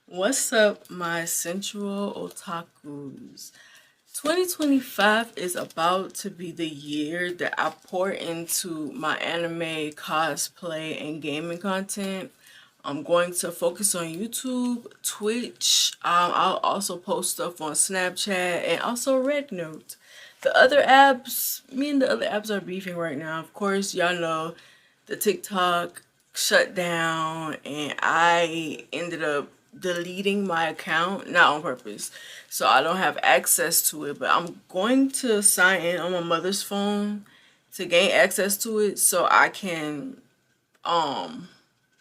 What's up, my sensual otakus? 2025 is about to be the year that I pour into my anime, cosplay, and gaming content. I'm going to focus on YouTube, Twitch. I'll also post stuff on Snapchat and also Red Note. The other apps, me and the other apps are beefing right now. Of course, y'all know the TikTok shut down and I ended up deleting my account, not on purpose. So I don't have access to it, but I'm going to sign in on my mother's phone to gain access to it so I can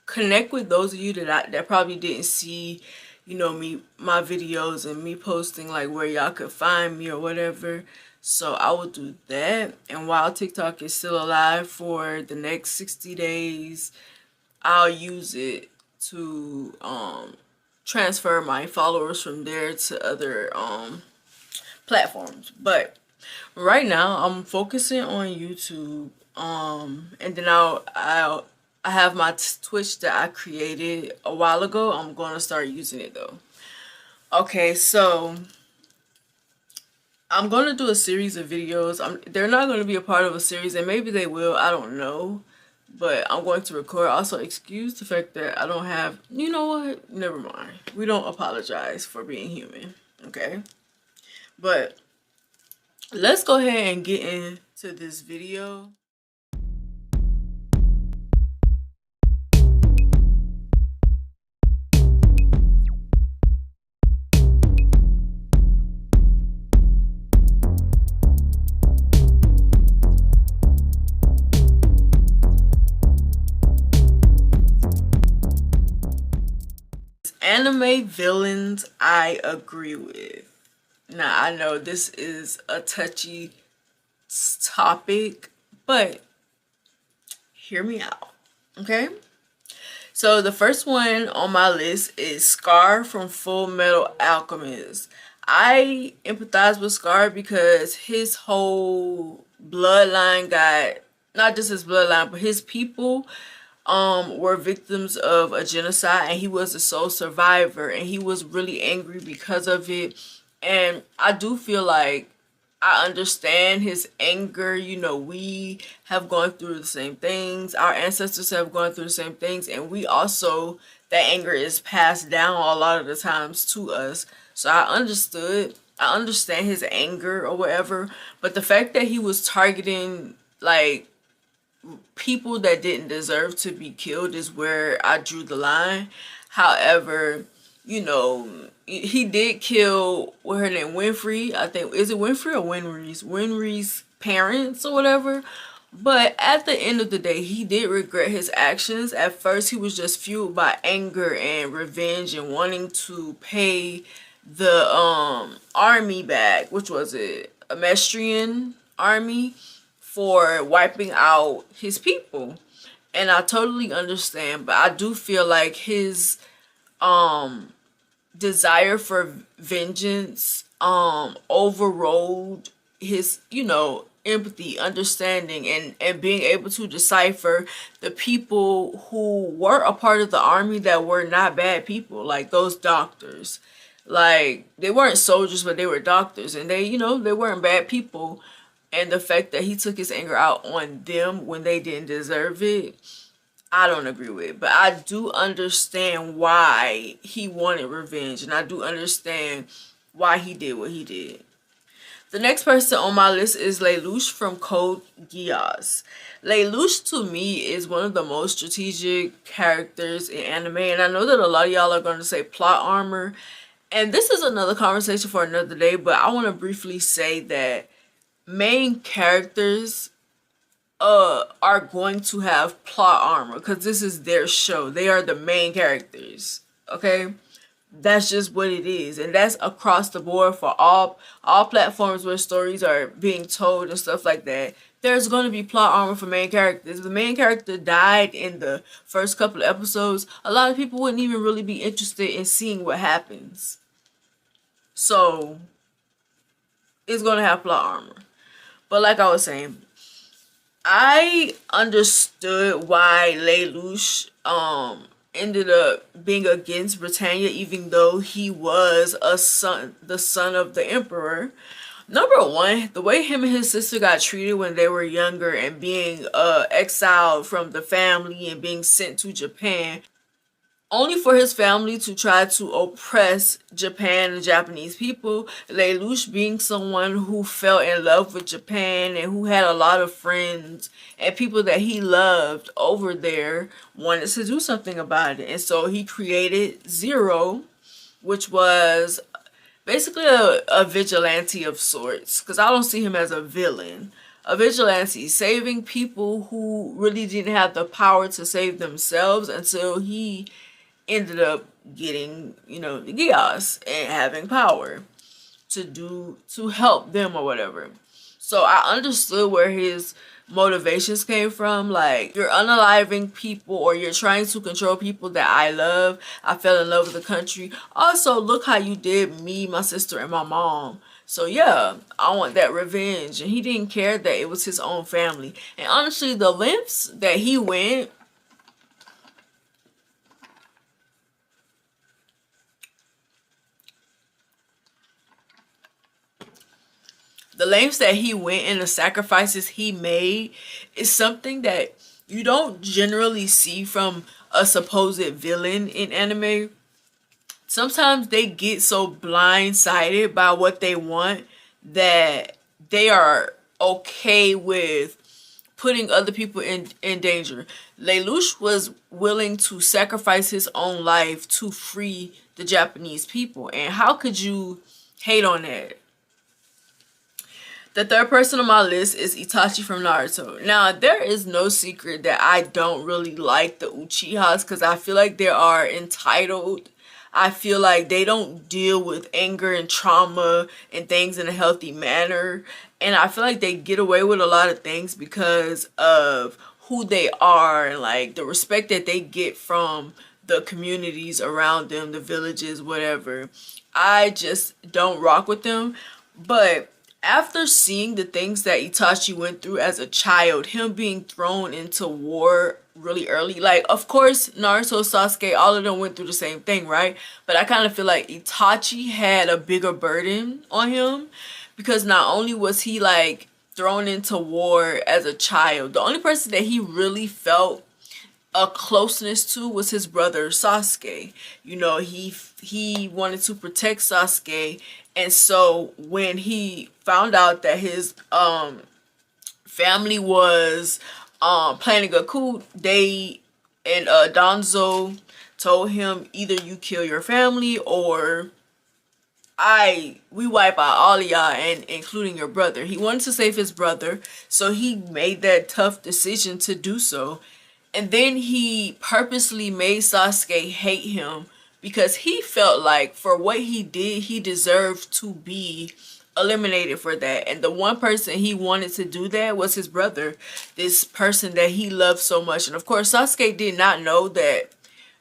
connect with those of you that probably didn't see, me, my videos and me posting like where y'all could find me or whatever. So I will do that. And while TikTok is still alive for the next 60 days, I'll use it to transfer my followers from there to other platforms. But right now I'm focusing on YouTube. And then I have my Twitch that I created a while ago. I'm going to start using it though. Okay, so I'm going to do a series of videos. They're not going to be a part of a series, and maybe they will. I don't know. But I'm going to record. Also, excuse the fact that I don't have, you know what? Never mind. We don't apologize for being human. Okay? But let's go ahead and get into this video. Anime villains I agree with. Now, I know this is a touchy topic, but hear me out, okay? So the first one on my list is Scar from Full Metal Alchemist. I empathize with Scar because his whole bloodline got, not just his bloodline, but his people were victims of a genocide, and he was the sole survivor, and he was really angry because of it. And I do feel like I understand his anger. We have gone through the same things. Our ancestors have gone through the same things, and we also, that anger is passed down a lot of the times to us. So I understand his anger or whatever, but the fact that he was targeting like people that didn't deserve to be killed is where I drew the line. However, he did kill, what her name, Winfrey, I think. Is it Winfrey or Winry's parents or whatever. But at the end of the day, he did regret his actions. At first, he was just fueled by anger and revenge and wanting to pay the army back, which was it, a Mestrian army, for wiping out his people. And I totally understand, but I do feel like his desire for vengeance overrode his, empathy, understanding, and being able to decipher the people who were a part of the army that were not bad people, like those doctors. Like, they weren't soldiers, but they were doctors, and they weren't bad people. And the fact that he took his anger out on them when they didn't deserve it, I don't agree with. But I do understand why he wanted revenge, and I do understand why he did what he did. The next person on my list is Lelouch from Code Geass. Lelouch, to me, is one of the most strategic characters in anime, and I know that a lot of y'all are going to say plot armor, and this is another conversation for another day, but I want to briefly say that main characters are going to have plot armor because this is their show. They are the main characters. Okay? That's just what it is. And that's across the board for all platforms where stories are being told and stuff like that. There's going to be plot armor for main characters. If the main character died in the first couple of episodes, a lot of people wouldn't even really be interested in seeing what happens. So, it's going to have plot armor. But like I was saying, I understood why Lelouch ended up being against Britannia, even though he was the son of the emperor. Number one, the way him and his sister got treated when they were younger and being exiled from the family and being sent to Japan, only for his family to try to oppress Japan and Japanese people. Lelouch being someone who fell in love with Japan and who had a lot of friends and people that he loved over there, wanted to do something about it. And so he created Zero, which was basically a vigilante of sorts, because I don't see him as a villain. A vigilante saving people who really didn't have the power to save themselves until he ended up getting, the Gias and having power to help them or whatever. So I understood where his motivations came from. Like, you're unaliving people or you're trying to control people that I love. I fell in love with the country. Also, look how you did me, my sister, and my mom. So yeah, I want that revenge. And he didn't care that it was his own family. And honestly, the lengths that he went, and the sacrifices he made is something that you don't generally see from a supposed villain in anime. Sometimes they get so blindsided by what they want that they are okay with putting other people in danger. Lelouch was willing to sacrifice his own life to free the Japanese people. And how could you hate on that? The third person on my list is Itachi from Naruto. Now, there is no secret that I don't really like the Uchihas because I feel like they are entitled. I feel like they don't deal with anger and trauma and things in a healthy manner. And I feel like they get away with a lot of things because of who they are and like the respect that they get from the communities around them, the villages, whatever. I just don't rock with them. But after seeing the things that Itachi went through as a child, him being thrown into war really early, like, of course, Naruto, Sasuke, all of them went through the same thing, right? But I kind of feel like Itachi had a bigger burden on him because not only was he, like, thrown into war as a child, the only person that he really felt a closeness to was his brother Sasuke. He wanted to protect Sasuke, and so when he found out that his family was planning a coup, they and Danzo told him, either you kill your family or we wipe out all of y'all, and including your brother. He wanted to save his brother, so he made that tough decision to do so. And then he purposely made Sasuke hate him because he felt like for what he did, he deserved to be eliminated for that. And the one person he wanted to do that was his brother, this person that he loved so much. And of course, Sasuke did not know that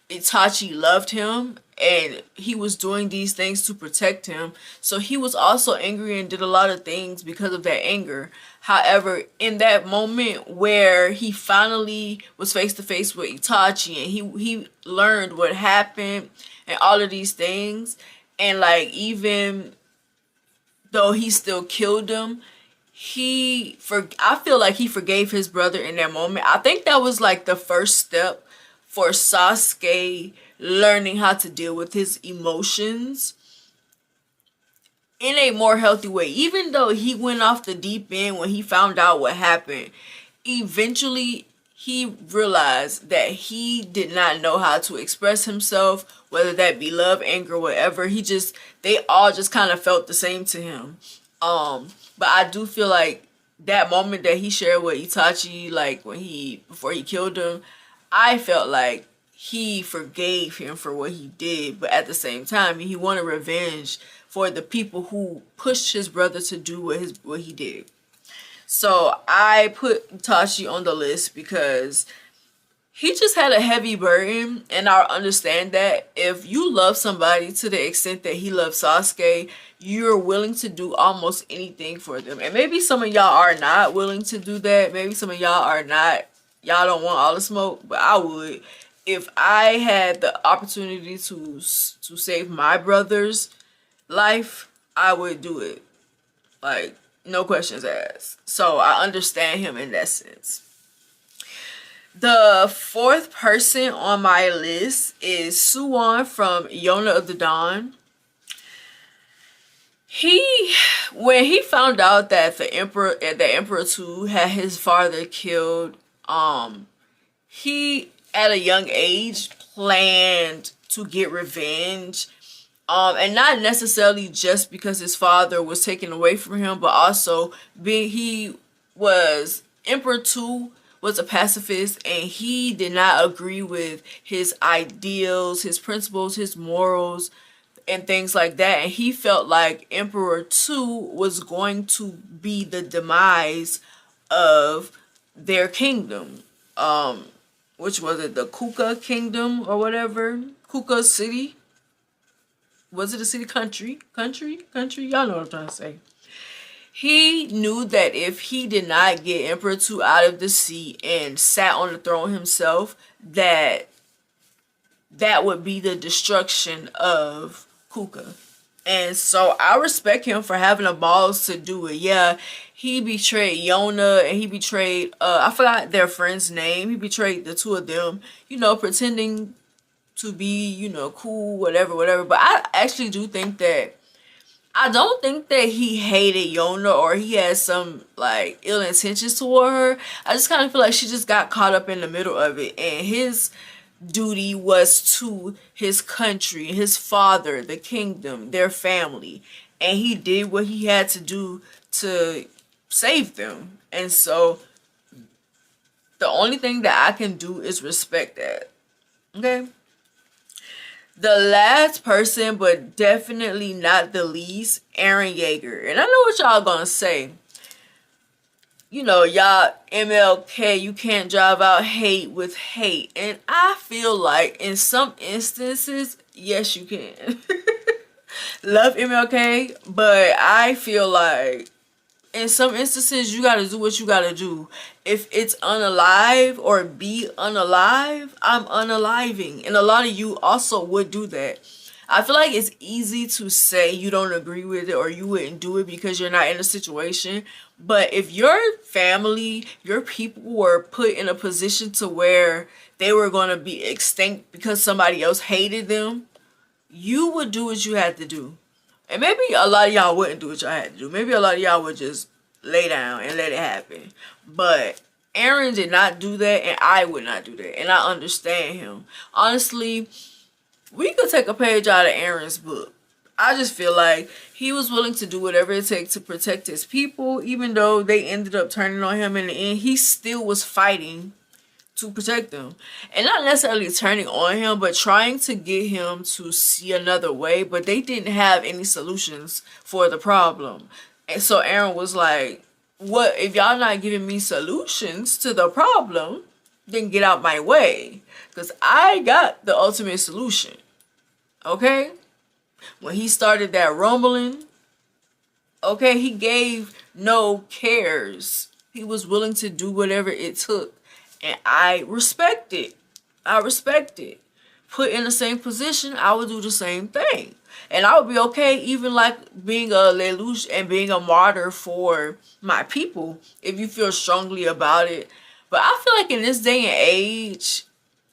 Itachi loved him and he was doing these things to protect him. So he was also angry and did a lot of things because of that anger. However, in that moment where he finally was face to face with Itachi and he learned what happened and all of these things, and like, even though he still killed him, I feel like he forgave his brother in that moment. I think that was like the first step for Sasuke learning how to deal with his emotions in a more healthy way. Even though he went off the deep end when he found out what happened, eventually he realized that he did not know how to express himself, whether that be love, anger, whatever. They all just kind of felt the same to him. But I do feel like that moment that he shared with Itachi, like before he killed him, I felt like he forgave him for what he did, but at the same time, he wanted revenge for the people who pushed his brother to do what he did. So I put Itachi on the list because he just had a heavy burden, and I understand that if you love somebody to the extent that he loves Sasuke, you're willing to do almost anything for them. And maybe some of y'all are not willing to do that. Maybe some of y'all are not. Y'all don't want all the smoke, but I would. if I had the opportunity to save my brother's life, I would do it. Like, no questions asked. So I understand him in that sense. The fourth person on my list is Suwon from Yona of the Dawn. When he found out that the Emperor 2 had his father killed, he at a young age planned to get revenge. And not necessarily just because his father was taken away from him, but also Emperor 2 was a pacifist, and he did not agree with his ideals, his principles, his morals, and things like that. And he felt like Emperor 2 was going to be the demise of their kingdom. Which was it? The Kuka Kingdom or whatever? Kuka City? Was it a city? Country? Y'all know what I'm trying to say. He knew that if he did not get Emperor 2 out of the seat and sat on the throne himself, that would be the destruction of Kuka. And so I respect him for having the balls to do it. Yeah, he betrayed Yona and he betrayed, I forgot their friend's name. He betrayed the two of them, pretending to be, cool, whatever. But I actually do think that, I don't think that he hated Yona or he had some, like, ill intentions toward her. I just kind of feel like she just got caught up in the middle of it. And his duty was to his country, his father, the kingdom, their family. And he did what he had to do to save them. And so, the only thing that I can do is respect that. Okay? The last person, but definitely not the least, Eren Yeager. And I know what y'all gonna say. Y'all, MLK, you can't drive out hate with hate. And I feel like in some instances, yes, you can. Love MLK, but I feel like in some instances, you gotta do what you gotta do. If it's unalive or be unalive, I'm unaliving. And a lot of you also would do that. I feel like it's easy to say you don't agree with it or you wouldn't do it because you're not in a situation. But if your family, your people were put in a position to where they were going to be extinct because somebody else hated them, you would do what you had to do. And maybe a lot of y'all wouldn't do what y'all had to do. Maybe a lot of y'all would just lay down and let it happen. But Eren did not do that, and I would not do that. And I understand him. Honestly, we could take a page out of Eren's book. I just feel like he was willing to do whatever it takes to protect his people, even though they ended up turning on him in the end. He still was fighting to protect them. And not necessarily turning on him, but trying to get him to see another way. But they didn't have any solutions for the problem. And so Eren was like, what if y'all not giving me solutions to the problem, then get out my way. Because I got the ultimate solution. Okay? When he started that rumbling, okay, he gave no cares. He was willing to do whatever it took. And I respect it. I respect it. Put in the same position, I would do the same thing. And I would be okay even like being a lelouch and being a martyr for my people if you feel strongly about it. But I feel like in this day and age,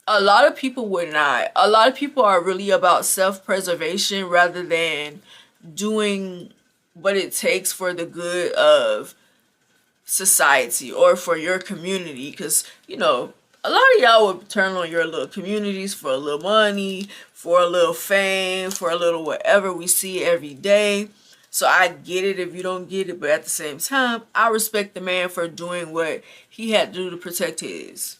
a lot of people would not. A lot of people are really about self-preservation rather than doing what it takes for the good of society or for your community. Because, a lot of y'all would turn on your little communities for a little money, for a little fame, for a little whatever. We see every day. So I get it if you don't get it. But at the same time, I respect the man for doing what he had to do to protect his.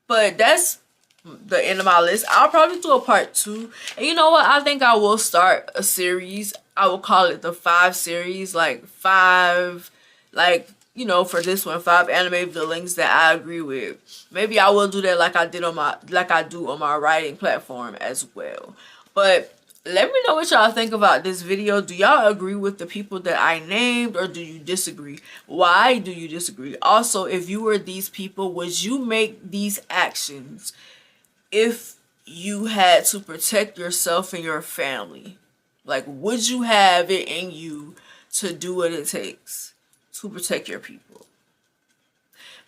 But that's the end of my list. I'll probably do a part 2. And you know what? I think I will start a series. I will call it the 5 series. Like 5, for this one, 5 anime villains that I agree with. Maybe I will do that like I do on my writing platform as well. But Let me know what y'all think about this video. Do y'all agree with the people that I named, or do you disagree? Why do you disagree? Also, if you were these people, would you make these actions if you had to protect yourself and your family? Like, would you have it in you to do what it takes to protect your people?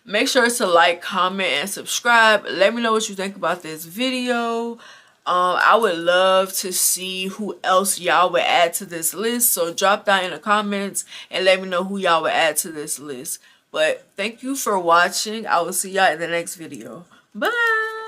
Make sure to like, comment, and subscribe. Let me know what you think about this video. I would love to see who else y'all would add to this list. So drop down in the comments and let me know who y'all would add to this list. But thank you for watching. I will see y'all in the next video. Bye.